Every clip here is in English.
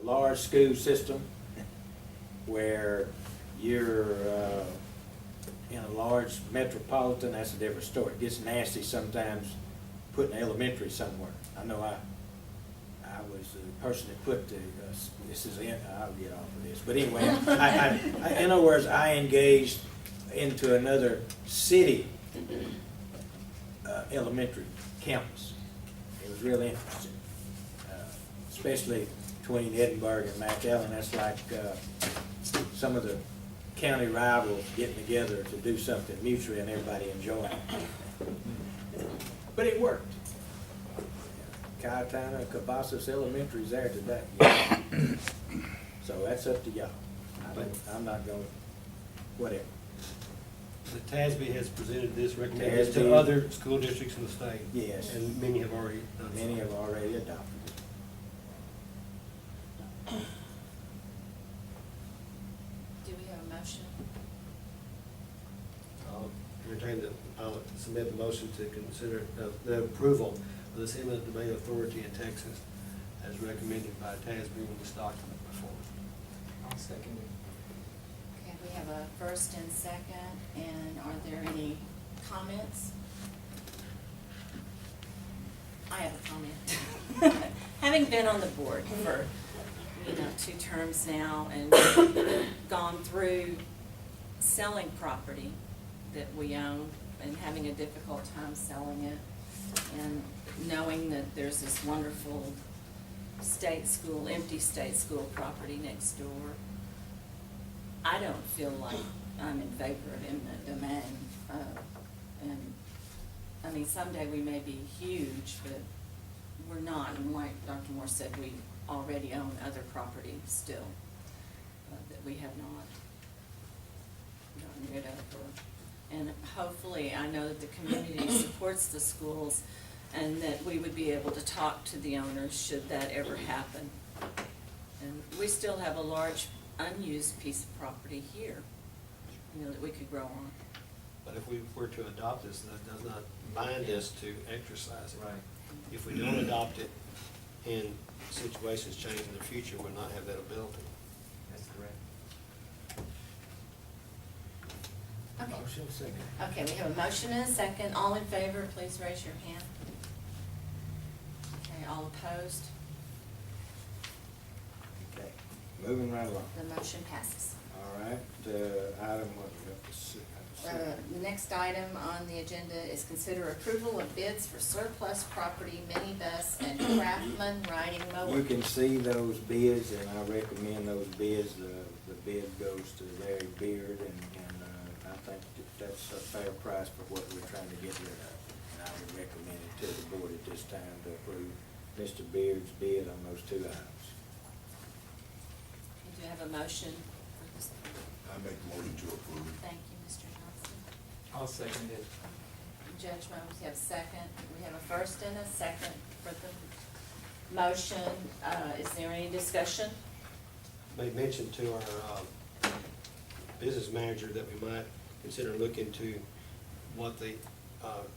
large school system where you're in a large metropolitan, that's a different story. It gets nasty sometimes putting elementary somewhere. I know I was the person that put the, this is in, I'll get off of this. But anyway, in other words, I engaged into another city elementary campus. It was really interesting, especially between Edinburgh and McAllen. That's like some of the county rivals getting together to do something mutually and everybody enjoying it. But it worked. Cayetana, Cabasas Elementary's there today. So that's up to y'all. I'm not going, whatever. The TASB has presented this recommendation TASB. to other school districts in the state. Yes. And many have already done so. Many have already adopted it. Do we have a motion? I'll entertain I'll submit the motion to consider the approval of this eminent domain authority in Texas as recommended by TASB in this document before. I'll second it. Okay, we have a first and second, and are there any comments? I have a comment. Having been on the board for, 2 terms now and gone through selling property that we own and having a difficult time selling it, and knowing that there's this wonderful state school, empty state school property next door, I don't feel like I'm in favor of eminent domain. And, I mean, someday we may be huge, but we're not. And like Dr. Moore said, we already own other property still that we have not gotten rid of. And hopefully, I know that the community supports the schools and that we would be able to talk to the owners should that ever happen. And we still have a large unused piece of property here, that we could grow on. But if we were to adopt this, that does not bind us to exercise it. Right. If we don't adopt it and situations change in the future, we'll not have that ability. That's correct. Okay. Motion second. Okay, we have a motion and a second. All in favor, please raise your hand. Okay, all opposed? Okay, moving right along. The motion passes. All right, item what we have to see. The next item on the agenda is consider approval of bids for surplus property minibus and Craftsman riding mower. You can see those bids, and I recommend those bids. The bid goes to Larry Beard, and I think that's a fair price for what we're trying to get rid of. And I would recommend it to the board at this time to approve Mr. Beard's bid on those 2 items. Do you have a motion for this? I make a motion to approve. Thank you, Mr. Johnson. I'll second it. Judge Moses, you have a second. We have a first and a second for the motion. Is there any discussion? Made mention to our business manager that we might consider looking into what the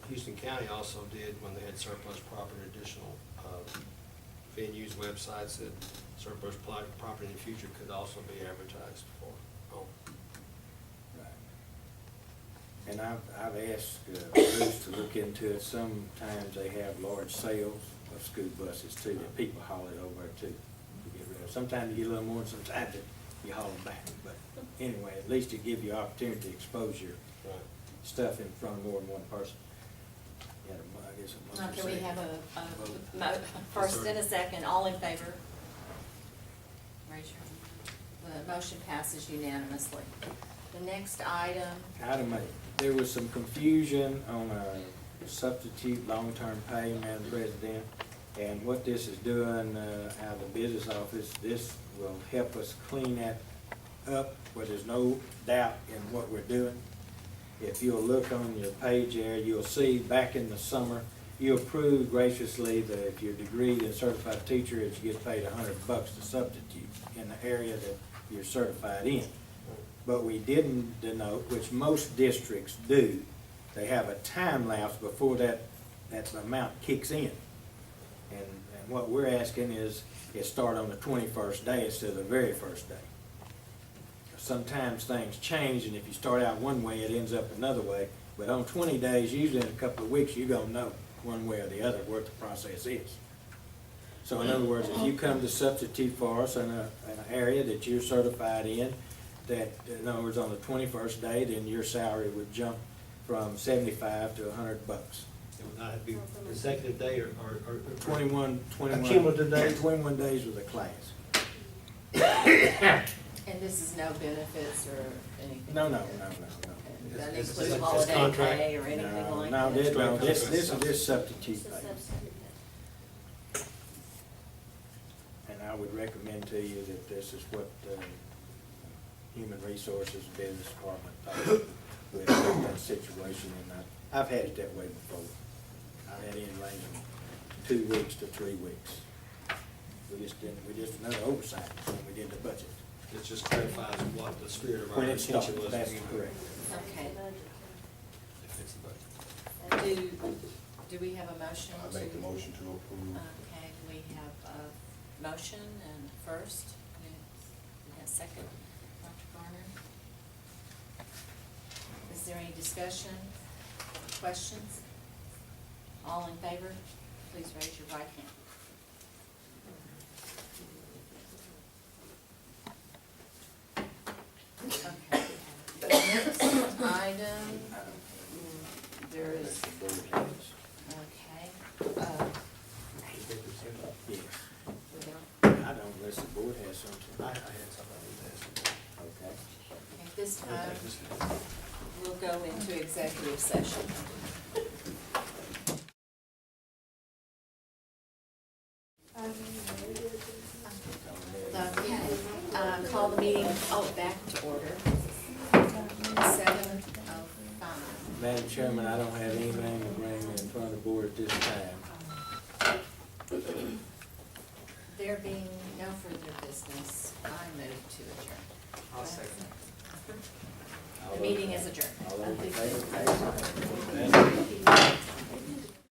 Houston County also did when they had surplus property, additional venues, websites that surplus property in the future could also be advertised for. Right. And I've asked Bruce to look into it. Sometimes they have large sales of school buses too, that people haul it over too to get rid of. Sometimes you get a little more, and sometimes you haul them back. But anyway, at least it gives you opportunity to expose your stuff in front of more than one person. You had I guess a motion Okay, we second. have a first and a second. All in favor? Raise your hand. The motion passes unanimously. The next item, Item 8, there was some confusion on a substitute long-term pay, Madam President, and what this is doing out of the business office, this will help us clean that up where there's no doubt in what we're doing. If you'll look on your page there, you'll see back in the summer, you approved graciously that if you're degreed and certified teacher, that you get paid $100 to substitute in the area that you're certified in. But we didn't denote, which most districts do, they have a time lapse before that amount kicks in. And what we're asking is, it start on the 21st day instead of the very first day. Sometimes things change, and if you start out one way, it ends up another way. But on 20 days, usually in a couple of weeks, you're gonna know one way or the other what the process is. So in other words, if you come to substitute for us in an area that you're certified in, that, in other words, on the 21st day, then your salary would jump from 75 to $100. It would not have to be consecutive day or 21 cumulative days? 21 days with a class. And this is no benefits or anything? No. Doesn't It's include just holiday contract. pay or anything like No, that? this is just substitute pay. And I would recommend to you that this is what Human Resources Business Department thought with that situation. And I've had it that way before. I had it in range from 2 weeks to 3 weeks. We just another oversight when we did the budget. It just clarifies what the spirit of our When it intention started, was. that's correct. Okay. It fits the budget. Do we have a motion I to? make the motion to approve. Okay, we have a motion and first, we have second, Dr. Garner. Is there any discussion, questions? All in favor, please raise your right hand. Okay. The next item, there is, That's the board has. okay, Yes. we don't, I don't unless the board has something. I had something to ask. Okay. at this time, we'll go into executive session. Okay, call the meeting, back to order. 7:05. Madam Chairman, I don't have anything to bring in front of the board at this time. There being no further business, I move to adjourn. I'll second. The meeting is adjourned. All those in favor, say aye.